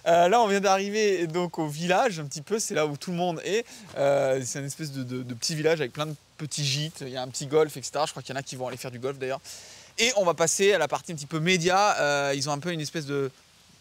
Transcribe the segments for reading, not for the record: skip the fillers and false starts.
Là, on vient d'arriver donc au village, un petit peu, c'est là où tout le monde est. C'est une espèce de petit village avec plein de petits gîtes, il y a un petit golf, etc. Je crois qu'il y en a qui vont aller faire du golf d'ailleurs. Et on va passer à la partie un petit peu média. Ils ont un peu une espèce de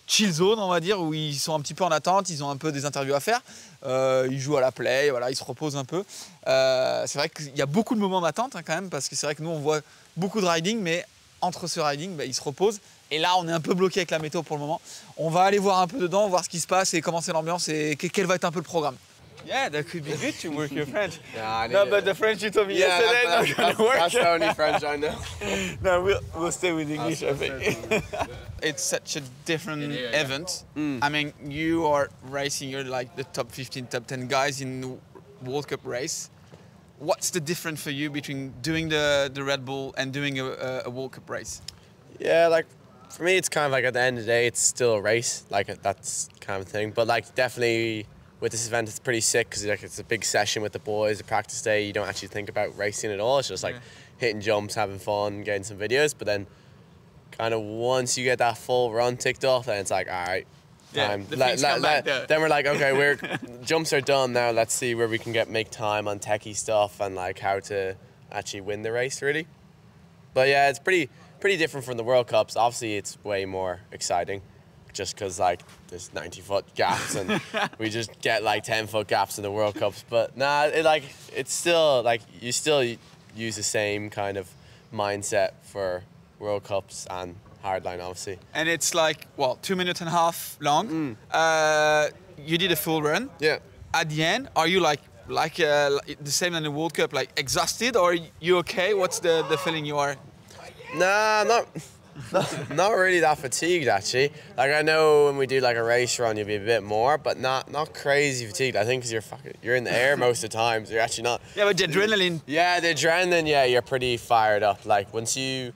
chill zone, on va dire, où ils sont un petit peu en attente, ils ont un peu des interviews à faire. Ils jouent à la play, voilà, ils se reposent un peu. C'est vrai qu'il y a beaucoup de moments d'attente hein, quand même, parce que c'est vrai que nous, on voit beaucoup de riding, mais entre ce riding, ils se reposent. Et là, on est un peu bloqué avec la météo pour le moment. On va aller voir un peu dedans, voir ce qui se passe et comment c'est l'ambiance et quel va être un peu le programme. Yeah, that could be good to work your French. No, but the French you told me yesterday not gonna work. That's the only French I know. No, we'll stay with English, I think. It's such a different event. I mean, you are racing, you're like the top 15, top 10 guys in the World Cup race. What's the difference for you between doing the Red Bull and doing a World Cup race? Yeah, like for me, it's kind of like at the end of the day, it's still a race. Like that's kind of thing. But like definitely with this event, it's pretty sick because like it's a big session with the boys, a practice day. You don't actually think about racing at all. It's just like hitting jumps, having fun, getting some videos. But then kind of once you get that full run ticked off, then it's like, all right, time. Then we're like, okay, we're jumps are done now. Let's see where we can make time on techie stuff and like how to actually win the race really. But yeah, it's pretty different from the World Cups. Obviously, it's way more exciting just because like there's 90-foot gaps and we just get like 10-foot gaps in the World Cups. But nah, it's still like you still use the same kind of mindset for World Cups and hardline, obviously. And it's like, well, 2.5 minutes long. You did a full run. Yeah. At the end, are you like the same in the World Cup, like exhausted, or are you okay? What's the feeling you are? Nah, not really that fatigued actually. Like I know when we do like a race run, you'll be a bit more, but not crazy fatigued. I think because you're in the air most of the time, so you're actually not. Yeah, but the adrenaline. Yeah, the adrenaline. Yeah, you're pretty fired up. Like once you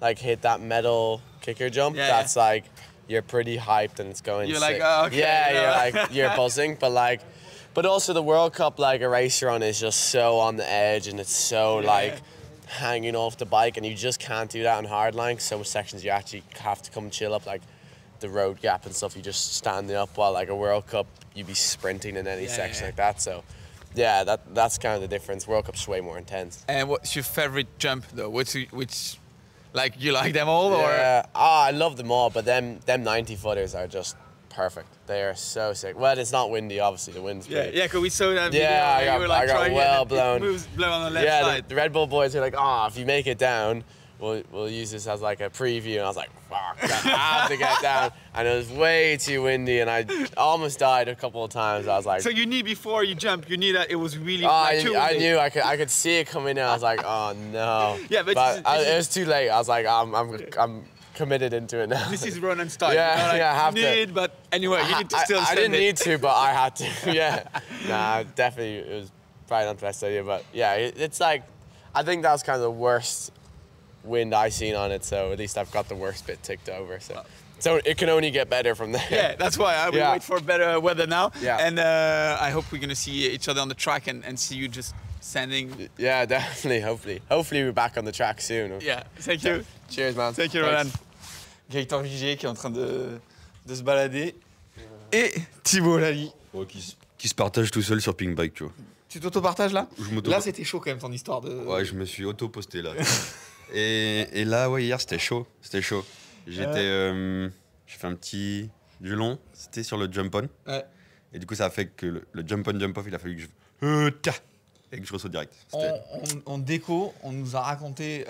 like hit that medal kicker jump, that's like you're pretty hyped and it's going. You're sick. like, oh, okay. Yeah, you're buzzing, but also the World Cup, like a race run is just so on the edge and it's so like hanging off the bike, and you just can't do that on hardline. Some sections you actually have to come chill up, like the road gap and stuff. You just standing up, while like a World Cup, you'd be sprinting in any section like that. So yeah, that's kind of the difference. World Cup's way more intense. And what's your favorite jump though? Which like you like them all or? I love them all, but them 90-footers are just perfect. They are so sick. Well, it's not windy, obviously. The wind's pretty. Yeah, because we saw that video. Yeah, I got well blown. It moves blown on the left side. The Red Bull boys are like, if you make it down, we'll use this as like a preview. And I was like, fuck, I have to get down. And it was way too windy, and I almost died a couple of times. I was like, so you knew before you jump, you knew that it was really too windy. I knew I could see it coming in. I was like, oh no. Yeah, but it was too late. I was like, I'm committed into it now. This is Ronan style. Yeah, you know, like, I have to. But anyway, you need to still. I didn't need to, but I had to. Yeah. Nah, definitely, it was probably not the best idea, but yeah, it's like, I think that was kind of the worst wind I seen on it. So at least I've got the worst bit ticked over. So it can only get better from there. Yeah, that's why I will wait for better weather now. Yeah. And I hope we're gonna see each other on the track and see you just standing. Yeah, definitely. Hopefully we're back on the track soon. Yeah. Thank you. Cheers, man. Thank you, Ronan. Gaëtan Vigier qui est en train de se balader. Et Thibaut Lally. Ouais, qui se partage tout seul sur Pink Bike, tu vois. Tu t'auto-partages là? Je m'auto- Là, c'était chaud quand même ton histoire de. Ouais, je me suis auto-posté là. et là, ouais, hier, c'était chaud. C'était chaud. J'ai fait un petit du long. C'était sur le jump-on. Ouais. Et du coup, ça a fait que le jump-on, jump-off, il a fallu que et que je ressaute direct. En déco, on nous a raconté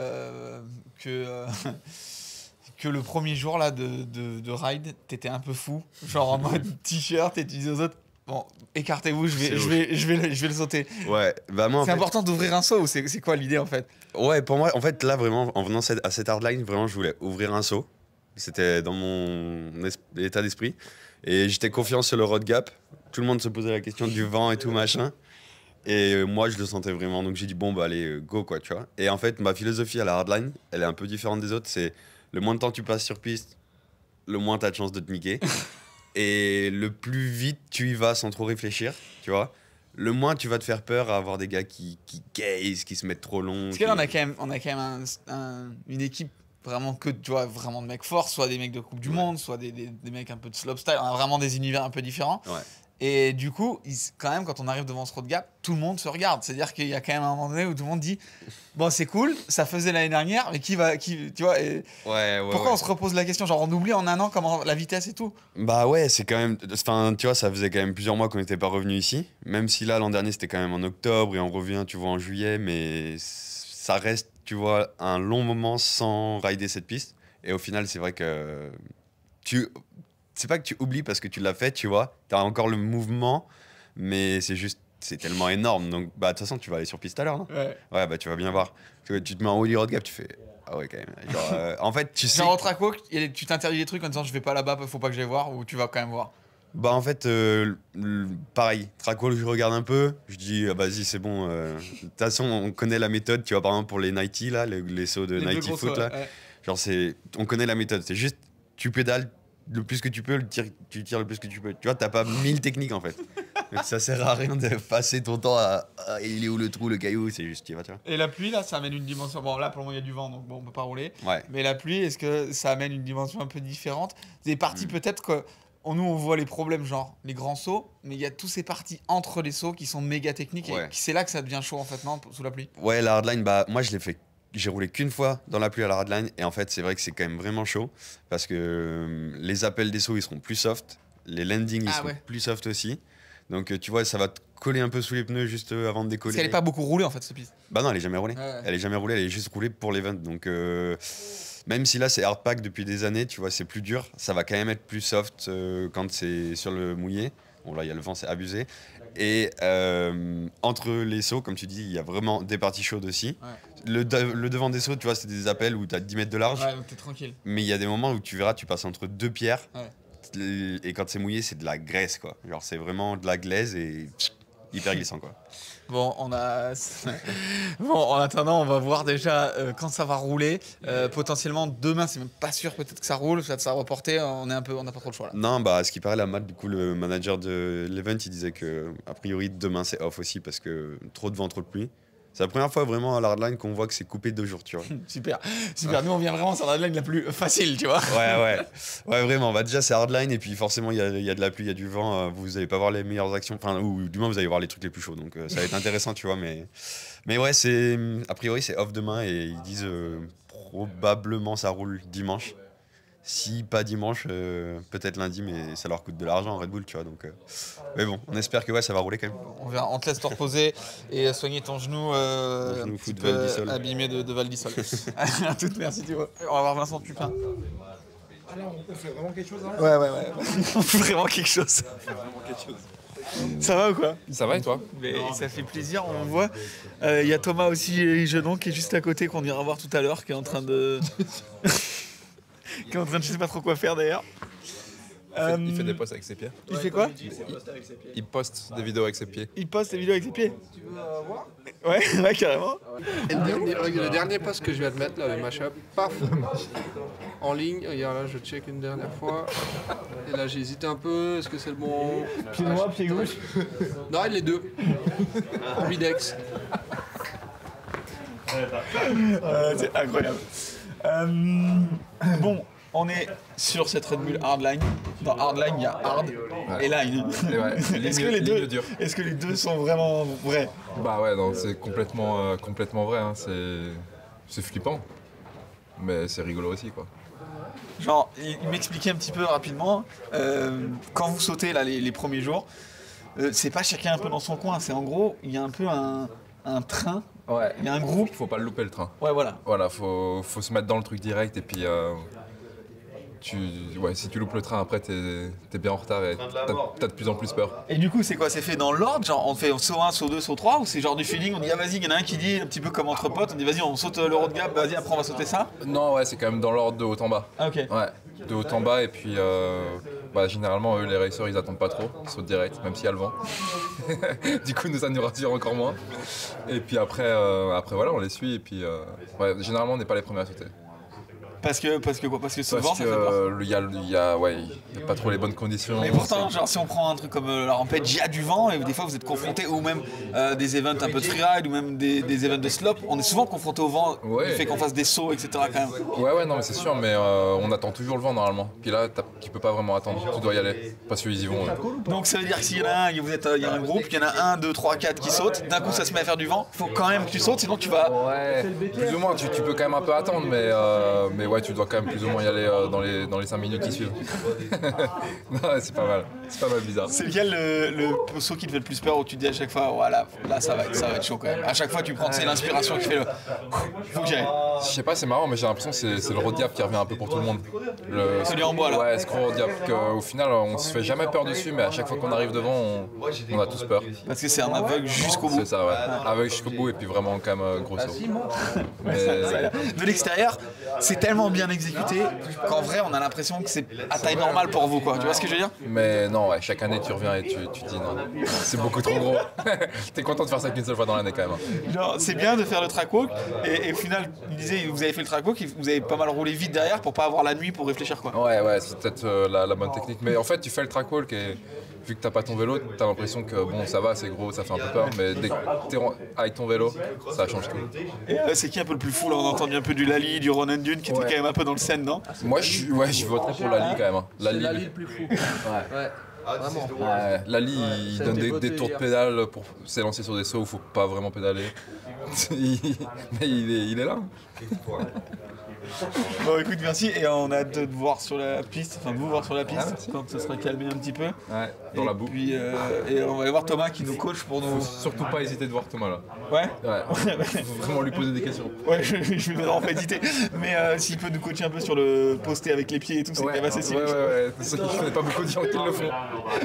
que le premier jour là de ride, t'étais un peu fou, genre en mode t-shirt, et tu disais aux autres, bon, écartez-vous, je vais le sauter. Ouais, bah moi, c'est important d'ouvrir un saut ou c'est quoi l'idée en fait? Ouais, pour moi, en fait, là vraiment, en venant à cette hardline, vraiment, je voulais ouvrir un saut. C'était dans mon état d'esprit. Et j'étais confiant sur le road gap. Tout le monde se posait la question du vent et tout machin. Et moi, je le sentais vraiment. Donc j'ai dit, bon, bah allez, go quoi, tu vois. Et en fait, ma philosophie à la hardline, elle est un peu différente des autres. C'est le moins de temps tu passes sur piste, le moins tu as de chances de te niquer. Et le plus vite tu y vas sans trop réfléchir, tu vois, le moins tu vas te faire peur à avoir des gars qui gaze, qui se mettent trop long. Parce que là, on a quand même une équipe vraiment que, tu vois, vraiment de mecs forts, soit des mecs de Coupe du Monde, soit des mecs un peu de slopestyle. On a vraiment des univers un peu différents. Ouais. Et du coup, quand même, quand on arrive devant ce road gap, tout le monde se regarde. C'est-à-dire qu'il y a quand même un moment donné où tout le monde dit bon, c'est cool, ça faisait l'année dernière, mais tu vois, pourquoi on se repose la question? Genre, on oublie en un an comment la vitesse et tout. Bah ouais, c'est quand même. Enfin, tu vois, ça faisait quand même plusieurs mois qu'on n'était pas revenu ici. Même si là, l'an dernier, c'était quand même en octobre et on revient, tu vois, en juillet. Mais ça reste, tu vois, un long moment sans rider cette piste. Et au final, c'est vrai que c'est pas que tu oublies parce que tu l'as fait, tu vois. T'as encore le mouvement, mais c'est tellement énorme. Donc, bah, de toute façon, tu vas aller sur piste à l'heure, non? Ouais, bah, tu vas bien voir. Tu te mets en haut du road gap, tu fais. Ah ouais, quand même. Genre, en fait, tu sais. Genre, au traco, tu t'interdis des trucs en disant je vais pas là-bas, faut pas que j'aille voir, ou tu vas quand même voir? Bah, en fait, pareil. Trackball, je regarde un peu. Je dis, ah, vas-y, c'est bon. De toute façon, on connaît la méthode. Tu vois, par exemple, pour les Nighty, là, les sauts de Les Nighty deux Foot, gros là. sauts, ouais. Genre, on connaît la méthode. C'est juste, tu pédales le plus que tu peux, tu tires le plus que tu peux. Tu vois, t'as pas 1000 techniques en fait. Donc ça sert à rien de passer ton temps à il est où le trou, le caillou, c'est juste, tu vois. Et la pluie, là, ça amène une dimension. Bon, là, pour le moment, il y a du vent, donc bon, on peut pas rouler. Ouais. Mais la pluie, est-ce que ça amène une dimension un peu différente? Des parties, peut-être que nous, on voit les problèmes, genre les grands sauts, mais il y a tous ces parties entre les sauts qui sont méga techniques et Ouais. c'est là que ça devient chaud, en fait, non, sous la pluie? Ouais, la hardline, bah, moi, j'ai roulé qu'une fois dans la pluie à la hardline et en fait, c'est vrai que c'est quand même vraiment chaud parce que les appels des sauts, ils seront plus soft. Les landings, ils seront plus soft aussi. Donc, tu vois, ça va te coller un peu sous les pneus juste avant de décoller. Parce qu'elle est pas beaucoup roulée, en fait, cette piste. Bah non, elle est jamais roulée. Ouais. Elle est jamais roulée, elle est juste roulée pour l'event. Donc, même si là, c'est hardpack depuis des années, tu vois, c'est plus dur. Ça va quand même être plus soft quand c'est sur le mouillé. Bon, là, il y a le vent, c'est abusé. Et entre les sauts, comme tu dis, il y a vraiment des parties chaudes aussi. Ouais. Le devant des sauts, tu vois, c'est des appels où tu as 10 mètres de large. Ouais, donc t'es tranquille. Mais il y a des moments où tu verras, tu passes entre deux pierres. Ouais. Et quand c'est mouillé, c'est de la graisse, quoi. Genre, c'est vraiment de la glaise et hyper glissant, quoi. Bon, bon, en attendant, on va voir déjà quand ça va rouler. Potentiellement demain, c'est même pas sûr, peut-être que ça roule, peut-être que ça va reporter. On n'a pas trop le choix là. Non, bah, à ce qui paraît, la Matt, du coup, le manager de l'event, il disait que, a priori, demain, c'est off aussi parce que trop de vent, trop de pluie. C'est la première fois vraiment à la hardline qu'on voit que c'est coupé 2 jours, tu vois. Super. Nous on vient vraiment sur la hardline la plus facile, tu vois. Ouais, vraiment. Bah, déjà, c'est hardline et puis forcément, il y a de la pluie, il y a du vent. Vous allez pas voir les meilleures actions, enfin, ou du moins, vous allez voir les trucs les plus chauds. Donc, ça va être intéressant, tu vois. Mais ouais, a priori, c'est off demain et ils disent probablement ça roule dimanche. Si pas dimanche, peut-être lundi, mais ça leur coûte de l'argent Red Bull, tu vois. Donc, mais bon, on espère que ouais, ça va rouler quand même. On verra, on te laisse te reposer et soigner ton genou, un petit peu abîmé de Val d'Isol. À toutes, merci Thibaut. On va voir Vincent Pupin. Alors, on fait vraiment quelque chose là? Ouais. On fait vraiment quelque chose. Ça va ou quoi? Ça va et toi? Mais ça fait plaisir, on voit. Il y a Thomas aussi, Gedon, qui est juste à côté, qu'on ira voir tout à l'heure, qui est en train de... je sais pas trop quoi faire d'ailleurs. Il fait des posts avec ses pieds. Il fait quoi? Il poste des vidéos avec ses pieds. Il poste des vidéos avec ses pieds. Tu veux voir? Ouais, carrément. Le dernier post que je viens de mettre, là, le mashup, paf, en ligne. Regarde là, je check une dernière fois. Et là, j'ai hésité un peu. Est-ce que c'est le bon? Pied droit, pied gauche. Non, les deux. Ambidex. C'est incroyable. Bon, on est sur cette Red Bull Hardline. Dans Hardline, il y a Hard et Line. Est-ce que les deux sont vraiment vrais? Bah ouais, non, c'est complètement vrai. Hein. C'est flippant. Mais c'est rigolo aussi, quoi. Genre, il m'expliquait un petit peu rapidement, quand vous sautez là les premiers jours, c'est pas chacun un peu dans son coin, c'est en gros, il y a un peu un train, Ouais. il y a un groupe. Faut pas le louper le train. Ouais, voilà. Voilà, faut se mettre dans le truc direct et puis si tu loupes le train après t'es bien en retard et t'as de plus en plus peur. Et du coup, c'est quoi? C'est fait dans l'ordre? Genre, on fait saut 1, saut 2, saut 3? Ou c'est genre du feeling, on dit ah vas-y, il y en a un qui dit un petit peu comme entre potes, on dit vas-y, on saute le road gap, vas-y, après on va sauter ça? Non, ouais, c'est quand même dans l'ordre de haut en bas. Ah, ok. Ouais, de haut en bas et puis généralement eux les racers ils attendent pas trop, ils sautent direct même s'il y a le vent. Du coup nous ça nous rassure encore moins. Et puis après voilà on les suit et puis généralement on n'est pas les premiers à sauter. Parce que quoi? Parce que souvent Parce ça fait peur. que il y a pas trop les bonnes conditions. Mais pourtant, genre si on prend un truc comme la rampette, il y a du vent et des fois vous êtes confronté, ou même des events un peu de freeride, ou même des events de slope, on est souvent confronté au vent, Ouais. du fait qu'on fasse des sauts, etc. quand même. Ouais, non, mais c'est sûr, mais on attend toujours le vent normalement. Puis là, tu peux pas vraiment attendre, tu dois y aller. Parce qu'ils y vont. Donc ça veut dire que s'il y en a un, il y a un groupe, il y en a 1, 2, 3, 4 qui sautent, d'un coup ça se met à faire du vent, il faut quand même que tu sautes, sinon tu vas... Ouais, plus ou moins, tu peux quand même un peu attendre, mais ouais, tu dois quand même plus ou moins y aller dans les 5 minutes qui suivent. Non, c'est pas mal bizarre. C'est lequel le saut qui te fait le plus peur, où tu te dis à chaque fois, voilà, là ça va être chaud quand même. À chaque fois tu prends, c'est l'inspiration qui fait le... Faut que j'y aille. Je sais pas, c'est marrant, mais j'ai l'impression que c'est le road diap qui revient un peu pour tout le monde. Celui en bois là. Ouais, scroll road diap, qu'au final on se fait jamais peur dessus, mais à chaque fois qu'on arrive devant, on a tous peur. Parce que c'est un aveugle jusqu'au bout. C'est ça, ouais. Avec jusqu'au bout et puis vraiment quand même gros saut. Mais De l'extérieur, c'est tellement bien exécuté qu'en vrai on a l'impression que c'est à taille normale pour vous quoi. Tu vois ce que je veux dire? Mais non, ouais, chaque année tu reviens et tu te dis non, c'est beaucoup trop gros. T'es content de faire ça qu'une seule fois dans l'année quand même. Genre, c'est bien de faire le track walk et au final, il disait, vous avez fait le track walk, vous avez pas mal roulé vite derrière pour pas avoir la nuit pour réfléchir quoi. Ouais, c'est peut-être la bonne technique. Mais en fait, tu fais le track walk et vu que t'as pas ton vélo, t'as l'impression que bon, ça va, c'est gros, ça fait un peu peur, mais dès que t'es avec ton vélo, ça change tout. Et c'est qui un peu le plus fou là? On entend un peu du Lali, du Ronan Dune qui était quand même un peu dans le scène, non? Moi, je voterais pour Lali quand même. Hein. Lali le plus fou. Ouais. Vraiment. Ouais, Lali, il Ça a donne été des voté tours de hier. pédale pour s'élancer sur des sauts où faut pas vraiment pédaler. Mais il est là. Bon écoute, merci et on a hâte de te voir sur la piste, enfin de vous voir sur la piste merci. quand ça sera calmé un petit peu. Ouais, dans la boue. Puis et on va aller voir Thomas qui nous coach pour nous. Faut surtout pas hésiter de voir Thomas là. Ouais. Ouais. Faut vraiment lui poser des questions. Ouais, je vais vraiment pas hésiter. Mais s'il peut nous coacher un peu sur le poster avec les pieds et tout, c'est quand même assez stylé. Ouais. C'est ça, je connais pas beaucoup de gens qui le font.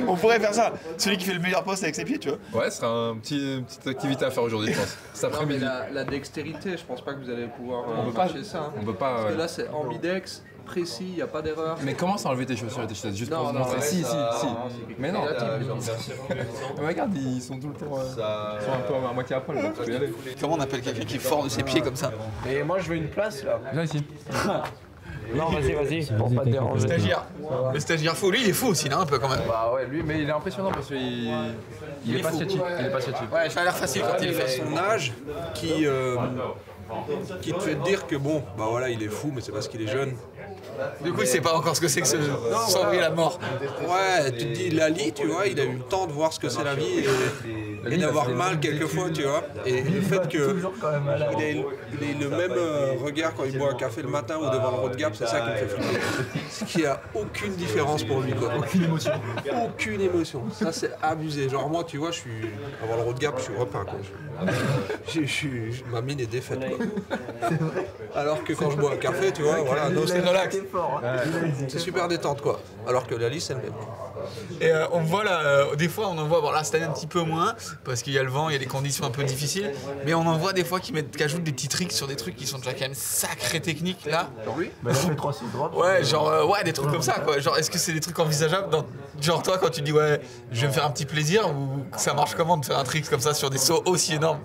On pourrait faire ça. Celui qui fait le meilleur post avec ses pieds, tu vois. Ouais, ce sera une petite activité à faire aujourd'hui, je pense. Cet Non, mais après-midi. la dextérité, je pense pas que vous allez pouvoir peut pas- marcher ça. Hein. On peut pas. Parce que là, c'est ambidex, précis, il n'y a pas d'erreur. Mais comment ça enlever tes chaussures et tes chaussettes juste pour Non, se non, montrer? ouais, Si. Mais non. Créatif. Mais regarde, ils sont tout le temps ils sont un peu à moitié à poil, donc tu peux y aller. Comment on appelle quelqu'un qui est fort de ses pieds comme ça? Et moi je veux une place là. Viens ici. Non, vas-y, pour pas te déranger. Stagiaire. Le stagiaire fou, lui il est fou aussi, non, un peu quand même. Bah ouais, lui, mais il est impressionnant parce qu'il est pas sciatique. Il est pas sciatique. Ouais, ça a l'air facile quand il Il le a fait. son âge qui te fait dire que bon, bah voilà, il est fou, mais c'est parce qu'il est jeune. Du coup, il sait pas encore ce que c'est que ce sombrer la mort. Ouais, tu te dis, Lali, tu vois, il a eu le temps de voir ce que c'est la vie et d'avoir mal quelquefois, tu vois. Et le fait que il ait le même regard quand il boit un café le matin ou devant le road gap, c'est ça qui me fait flipper. Ce qui a aucune différence pour lui, quoi. Aucune émotion. Aucune émotion. Ça, c'est abusé. Genre, moi, tu vois, je suis avant le road gap, je suis repeint, quoi. Ma mine est défaite, quoi. Alors que quand je bois un café, tu vois, voilà, no, c'est relax. C'est super détente, quoi. Alors que Lali, c'est le même. Et on voit là, des fois on en voit, bon là cette année un petit peu moins, parce qu'il y a le vent, il y a des conditions un peu difficiles, mais on en voit des fois qui ajoutent des petits tricks sur des trucs qui sont déjà quand même sacrées techniques là. Genre lui Ouais, genre, ouais, des trucs comme ça quoi. Genre, est-ce que c'est des trucs envisageables dans, genre toi quand tu dis ouais, je vais me faire un petit plaisir, ou ça marche comment de faire un trick comme ça sur des sauts aussi énormes?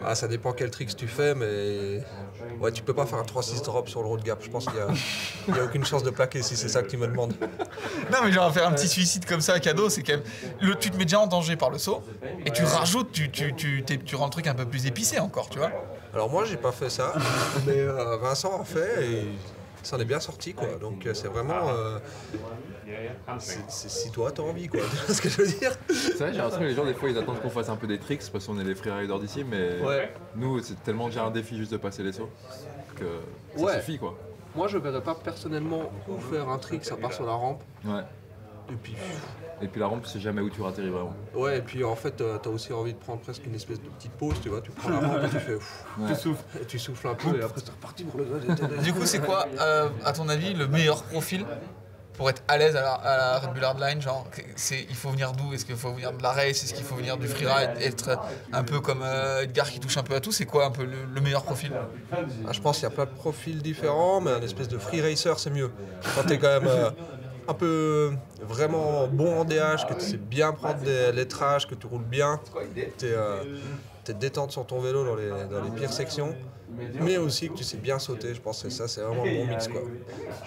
Ah, ça dépend quel tricks tu fais, mais ouais, tu peux pas faire un 3-6 drop sur le road gap. Je pense qu'il y a aucune chance de plaquer si c'est ça que tu me demandes. Non mais genre faire un petit suicide comme ça à cadeau, c'est quand même... tu te mets déjà en danger par le saut, et tu rajoutes, tu rends le truc un peu plus épicé encore, tu vois. Alors moi, j'ai pas fait ça, mais Vincent en fait et ça en est bien sorti, quoi. Donc c'est vraiment... c'est si toi t'as envie, quoi. Tu vois ce que je veux dire? C'est vrai, j'ai l'impression que les gens, des fois, ils attendent qu'on fasse un peu des tricks parce qu'on est les freeriders d'ici, mais Ouais. nous, c'est tellement déjà un défi juste de passer les sauts que ça Ouais. suffit, quoi. Moi, je verrais pas personnellement où faire un trick, ça part sur la rampe. Ouais. Et puis... Et puis la rampe, c'est jamais où tu ratterris vraiment. Ouais, et puis en fait, t'as aussi envie de prendre presque une espèce de petite pause, tu vois. Tu prends la rampe et tu fais... Ouais. Tu souffles un peu et après c'est reparti pour le... Du coup, c'est quoi, à ton avis, le meilleur profil pour être à l'aise à la Red Bull Hardline? Genre, il faut venir d'où? Est-ce qu'il faut venir de la race? Est-ce qu'il faut venir du freeride? Être un peu comme Edgar qui touche un peu à tout? C'est quoi un peu le meilleur profil? Ah, je pense qu'il y a plein de profils différents, mais un espèce de free racer, c'est mieux. Quand t'es quand même un peu vraiment bon en DH, que tu sais bien prendre des lettrages, que tu roules bien, t'es détente sur ton vélo dans les pires sections. mais aussi que tu sais bien sauter. Je pense que c'est vraiment le bon mix, quoi.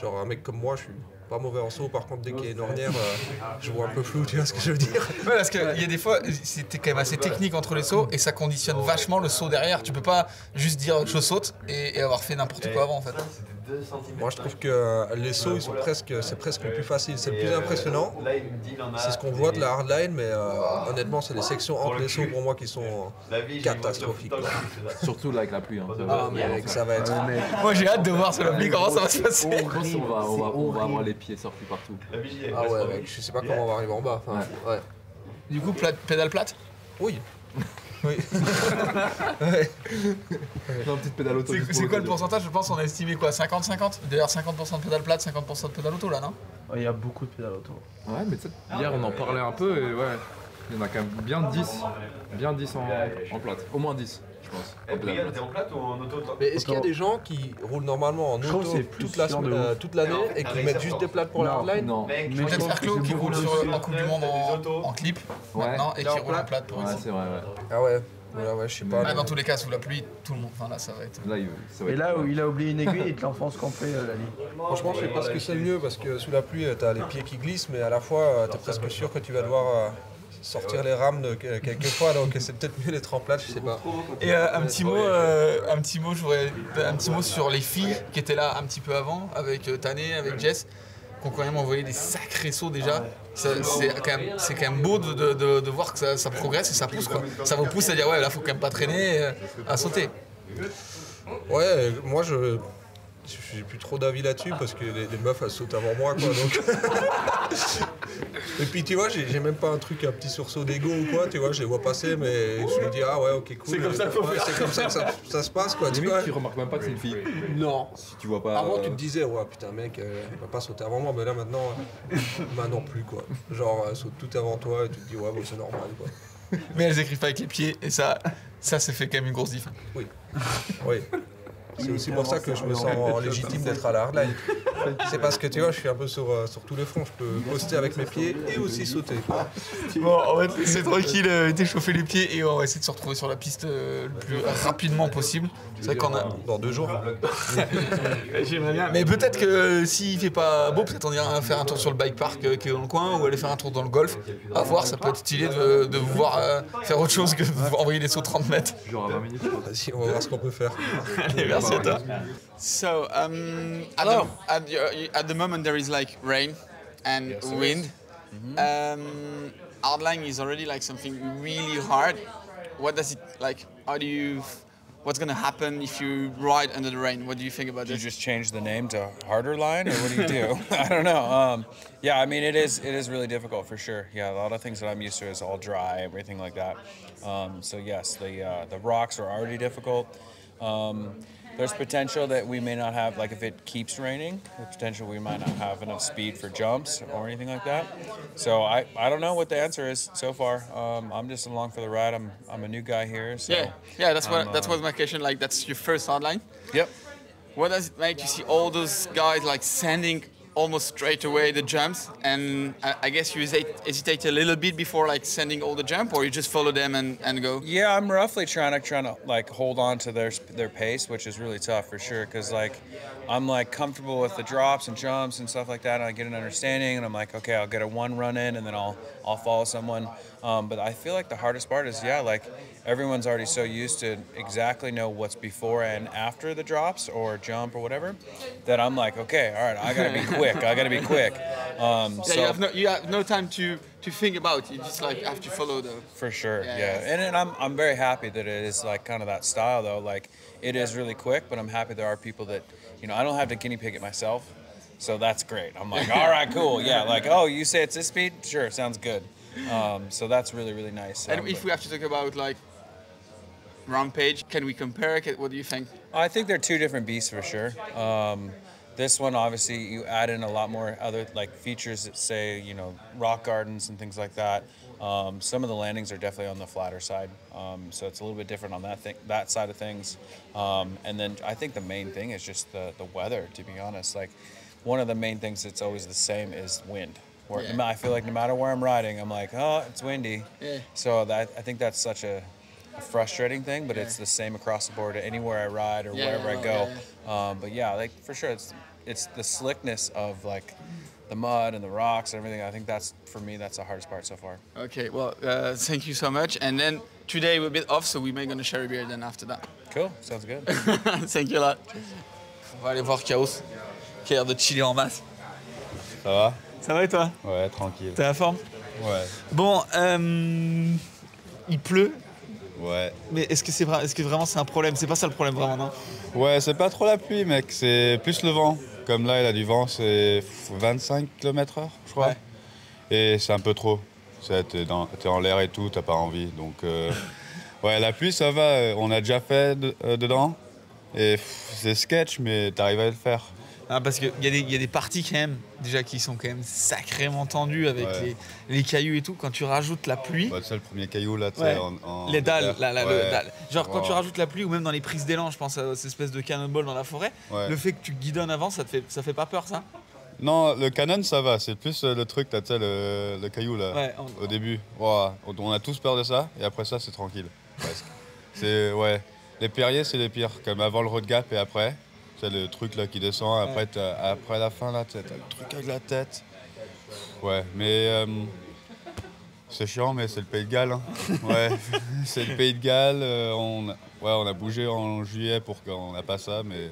Genre un mec comme moi, je suis pas mauvais en saut. Par contre, dès qu'il y a une ornière, je vois un peu flou. Tu vois ce que je veux dire? Ouais, parce qu'il y a des fois, c'était quand même assez technique entre les sauts et ça conditionne vachement le saut derrière. Tu peux pas juste dire je saute et avoir fait n'importe quoi avant en fait. Moi, je trouve que les sauts, c'est presque le plus facile. C'est le plus impressionnant. C'est ce qu'on voit de la hardline, mais honnêtement, c'est les sections entre les sauts pour moi qui sont catastrophiques, quoi. Surtout là avec la pluie. Hein. Ah, mec, ça va être. Moi j'ai hâte de voir sur l'appli comment ça va se passer. Je pense qu'on va avoir les pieds sortis partout. Ah ouais, mec, je sais pas comment on va arriver en bas. Enfin, ouais. Du coup, pédale plate. Oui. Oui. Ouais. Non, petite pédale auto. C'est quoi le pourcentage? Je pense qu'on a estimé quoi, 50-50? D'ailleurs 50% de pédale plate, 50% de pédale auto là, non? Il y a beaucoup de pédales auto. Ouais, mais tu sais, hier on en parlait un peu et ouais, il y en a quand même bien 10 en plate. Au moins 10, je pense. En pédale plate. Mais est-ce qu'il y a des gens qui roulent normalement en trouve auto que c'est plus toute chiant de toute l'année et qui mettent juste des plates pour la hardline? Non. Peut-être Ferclo qui roule en Coupe du Monde en clip maintenant et qui roule en plate pour Ouais, ici. c'est vrai, ouais. Ah ouais. Ouais, je sais pas. Ah, dans tous les cas, sous la pluie, tout le monde. Enfin là, ça va être. Là, ça va Et être- là où il a oublié une aiguille, il te l'enfonce complet la ligne. Franchement, je sais pas ce que c'est le mieux parce que sous la pluie, t'as les pieds qui glissent, mais à la fois, t'es presque sûr que tu vas devoir sortir les rames de quelques fois, donc c'est peut-être mieux d'être en plate, je sais pas. Et un petit mot sur les filles qui étaient là un petit peu avant, avec Tané, avec Jess, qui ont quand même envoyé des sacrés sauts déjà. C'est quand même beau de voir que ça progresse et ça pousse quoi. Ça vous pousse à dire ouais là faut quand même pas traîner à sauter. Ouais, moi j'ai plus trop d'avis là-dessus parce que les meufs elles sautent avant moi quoi donc. Et puis tu vois, j'ai même pas un petit sursaut d'ego ou quoi, tu vois, je les vois passer mais je me dis ah ouais ok cool. C'est comme ça qu'il faut faire. C'est comme ça que ça se passe quoi, tu Limite, vois. tu remarques même pas que c'est une fille. Non. Si tu vois pas. Avant tu te disais ouais putain mec, elle va pas sauter avant moi, mais là maintenant non plus quoi. Genre elle saute tout avant toi et tu te dis ouais bon, c'est normal quoi. Mais elles écrivent pas avec les pieds et ça fait quand même une grosse diff. Oui. Oui. C'est aussi pour ça que je me sens légitime d'être à la hardline. C'est parce que tu vois, je suis un peu sur tous les fronts. Je peux poster avec mes pieds et aussi sauter. Bon, on va te laisser tranquille, t'échauffer les pieds et on va essayer de se retrouver sur la piste le plus rapidement possible. C'est vrai qu'on a. Dans 2 jours. J'aimerais bien. Mais peut-être que s'il fait pas beau, peut-être on ira faire un tour sur le bike park qui est dans le coin ou aller faire un tour dans le golf. À voir, ça peut être stylé de vous voir faire autre chose que de vous envoyer des sauts de 30 mètres. Genre à 20 minutes. Vas-y, on va voir ce qu'on peut faire. Allez, merci à toi. So, at the moment there is like rain and wind. Hardline is already like something really hard. What does it like? What's gonna happen if you ride under the rain? What do you think about Do you this? just change the name to Harder Line, or what do you do? I don't know. Yeah, I mean, it is really difficult for sure. Yeah, a lot of things that I'm used to is all dry, everything like that. So yes, the rocks are already difficult. There's potential that we may not have, like if it keeps raining, the potential we might not have enough speed for jumps or anything like that. So I don't know what the answer is so far. I'm just along for the ride. I'm a new guy here. So Yeah. That was my question. Like, that's your first hardline. Yep. What does it make you see all those guys like sending almost straight away the jumps? And I guess you hesitate a little bit before like sending all the jump, or you just follow them and go. Yeah, I'm roughly trying to like hold on to their pace, which is really tough for sure. Cause like I'm like comfortable with the drops and jumps and stuff like that, and I get an understanding, and I'm like, okay, I'll get a one run in, and then I'll follow someone. But I feel like the hardest part is like everyone's already so used to exactly know what's before and after the drops or jump or whatever that I'm like, okay, all right, I gotta be quick. You have no time to think about it. You just like have to follow the. For sure, Yeah, yeah. And I'm very happy that it is like kind of that style though. Like it is really quick, but I'm happy there are people that, I don't have to guinea pig it myself, so that's great. I'm like, all right, cool, yeah. Like, oh, you say it's this speed? Sure, sounds good. So that's really, really nice. And if we have to talk about like Rampage, can we compare it? What do you think? I think they're two different beasts for sure. This one, obviously, you add in a lot more other like features that say, rock gardens and things like that. Some of the landings are definitely on the flatter side, so it's a little bit different on that side of things. And then I think the main thing is just the weather. To be honest, like one of the main things that's always the same is wind. I feel like no matter where I'm riding, I'm like, oh, it's windy. Yeah. So I think that's such a a frustrating thing, but it's the same across the board anywhere I ride or wherever I go. But yeah, like for sure, it's the slickness of like the mud and the rocks and everything. I think that's for me that's the hardest part so far. Okay, well, thank you so much. And then today we're a bit off, so we may gonna share a beer then after that. Cool, sounds good. Thank you a lot. On va aller voir Chaos, qui a l'air de chiller en masse. Ça va? Ça va et toi? Ouais, tranquille. T'es à la forme? Ouais. Bon, il pleut, Ouais. mais est-ce que vraiment c'est un problème? C'est pas ça le problème vraiment, non? Ouais, c'est pas trop la pluie, mec, c'est plus le vent. Comme là, il a du vent, c'est 25 km/h, je crois. Ouais. Et c'est un peu trop. T'es en l'air et tout, t'as pas envie. Donc, ouais, la pluie, ça va. On a déjà fait dedans. Et c'est sketch, mais t'arrives à le faire. Ah, parce qu'il y a des parties quand même, déjà qui sont quand même sacrément tendues avec les cailloux et tout. Quand tu rajoutes la pluie, Bah, tu sais, le premier caillou, là, tu sais, Ouais. en les dalles, terre. le Ouais. dalle. Genre quand Wow. tu rajoutes la pluie ou même dans les prises d'élan, je pense à cette espèce de cannonball dans la forêt, Ouais. le fait que tu guidonnes avant, ça fait pas peur ça? Non, le canon, ça va. C'est plus le truc, là, tu sais, le caillou, là, Ouais, au début. Ouah, on a tous peur de ça, et après ça, c'est tranquille, presque. C'est, ouais, les périers, c'est les pires, comme avant le road gap et après. C'est le truc, là, qui descend, après, après la fin, là, t'as le truc avec la tête. Ouais, mais c'est chiant, mais c'est le Pays de Galles, hein. Ouais, c'est le Pays de Galles. On a bougé en juillet pour qu'on n'a pas ça, mais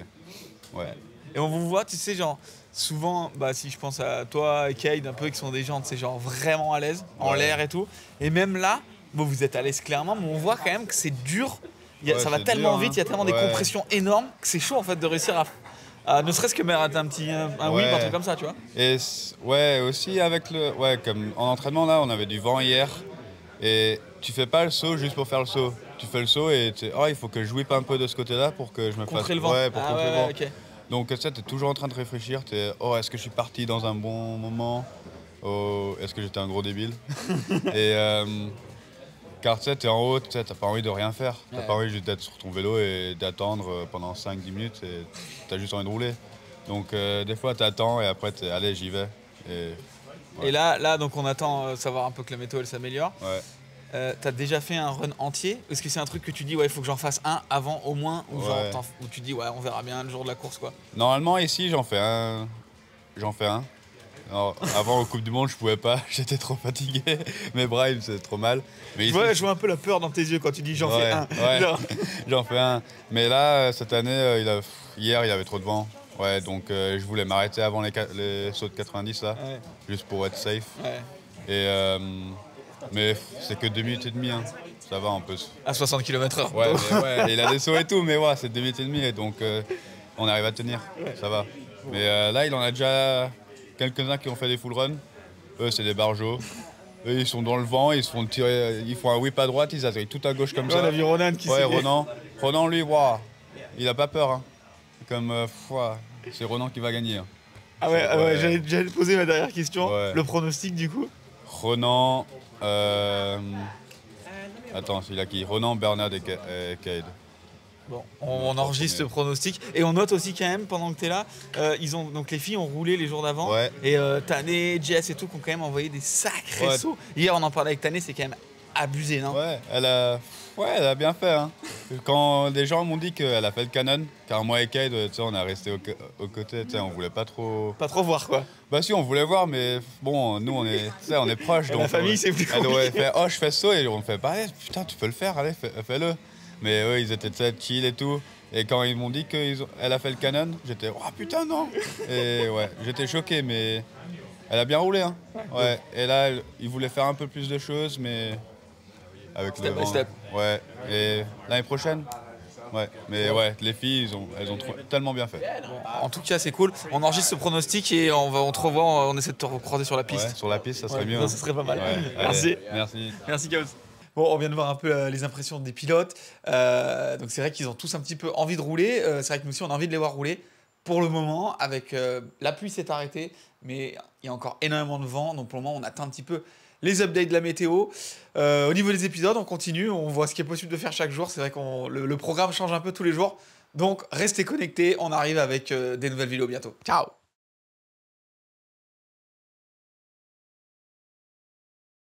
ouais. Et on vous voit, tu sais, genre, souvent, bah, si je pense à toi et Cade, un peu, qui sont des gens, tu sais, genre, vraiment à l'aise, en Ouais. l'air et tout. Et même là, bon, vous êtes à l'aise clairement, mais on voit quand même que c'est dur. Ouais, Ça va c'est tellement dur, vite, il y a tellement des ouais. compressions énormes que c'est chaud, en fait, de réussir à ne serait-ce que mettre un petit un whip, un truc comme ça, tu vois. Et ouais, aussi avec ouais, comme en entraînement là, on avait du vent hier et tu fais pas le saut juste pour faire le saut. Tu fais le saut et tu sais, oh, il faut que je whip un peu de ce côté-là pour que je me fasse. Contrer le vent. Ouais, pour Ah contrer ouais, le vent. ok. Donc tu sais, t'es toujours en train de réfléchir. Oh, est-ce que je suis parti dans un bon moment? Oh, est-ce que j'étais un gros débile? Et car tu sais, t'es en haut, tu sais, t'as pas envie de rien faire. T'as Ouais. pas envie juste d'être sur ton vélo et d'attendre pendant 5-10 minutes et t'as juste envie de rouler. Donc des fois t'attends et après t'es allez, j'y vais. Et Et là, donc on attend savoir un peu que la météo elle s'améliore. ouais. T'as déjà fait un run entier? Est-ce que c'est un truc que tu dis, ouais, il faut que j'en fasse un avant au moins? Ou genre, Ouais. ou tu dis, ouais, on verra bien le jour de la course, quoi. Normalement ici j'en fais un. Alors, avant aux Coupes du Monde je pouvais pas, j'étais trop fatigué, mes bras ils me faisaient trop mal. Mais ici, Ouais, je vois un peu la peur dans tes yeux quand tu dis j'en fais ouais, un. ouais. Genre. J'en fais un. Mais là cette année, hier il y avait trop de vent. Ouais, donc je voulais m'arrêter avant les sauts de 90 là, Ouais. juste pour être safe. Ouais. Et mais c'est que 2 minutes et demie, hein. Ça va, on peut. À 60 km/h. Ouais, mais ouais, il a des sauts et tout, mais ouais, c'est 2 minutes et demie, et donc on arrive à tenir, ça va. Mais là, il en a déjà quelques-uns qui ont fait des full run. Eux, c'est des barjots. Eux, ils sont dans le vent, ils se font tirer, ils font un whip à droite, ils atterrissent tout à gauche comme Ouais, ça. on a vu Ronan qui Ouais, s'est- Ronan, lui, waouh, il a pas peur. Hein. Comme, ouah, c'est Ronan qui va gagner. Hein. Ah ouais, ah ouais, Ouais. j'allais te poser ma dernière question. Ouais. Le pronostic du coup? Ronan, attends, il a qui? Ronan, Bernard et Cade. Bon, on enregistre le pronostic et on note aussi quand même pendant que tu es là, donc les filles ont roulé les jours d'avant Ouais. et Tané, Jess et tout qui ont quand même envoyé des sacrés Ouais. sauts. Hier on en parlait avec Tané, c'est quand même abusé, non? Ouais, elle a bien fait. Hein. Quand des gens m'ont dit qu'elle a fait le canon, car moi et Cade, tu sais, on a resté aux côtés, tu sais, on voulait pas trop. Pas trop voir quoi. Bah si, on voulait voir, mais bon, nous on est, tu sais, on est proches. Et donc la famille, c'est plus Elle aurait compliqué. fait, oh je fais ce saut et on fait, bah allez, putain, tu peux le faire, allez, fais-le. Mais eux, ils étaient tu sais, chill et tout. Et quand ils m'ont dit qu'elle a fait le canon, j'étais, oh putain, non. Et ouais, j'étais choqué, mais elle a bien roulé. Hein. Ouais. Et là, ils voulaient faire un peu plus de choses, mais avec Step le by vent. step. Ouais. Et l'année prochaine. Ouais. Mais ouais, les filles, elles ont tellement bien fait. En tout cas c'est cool, on enregistre ce pronostic et on te revoit, on essaie de te recroiser sur la piste. Ouais, sur la piste, ça serait Ouais, mieux. ça, hein. ça serait pas mal. Ouais, Merci. allez, merci. Merci Chaos. Bon, on vient de voir un peu les impressions des pilotes. Donc c'est vrai qu'ils ont tous un petit peu envie de rouler. C'est vrai que nous aussi on a envie de les voir rouler. Pour le moment, avec la pluie s'est arrêtée, mais il y a encore énormément de vent. Donc pour le moment, on attend un petit peu les updates de la météo. Au niveau des épisodes, on continue, on voit ce qui est possible de faire chaque jour. C'est vrai que le programme change un peu tous les jours. Donc restez connectés, on arrive avec des nouvelles vidéos bientôt. Ciao!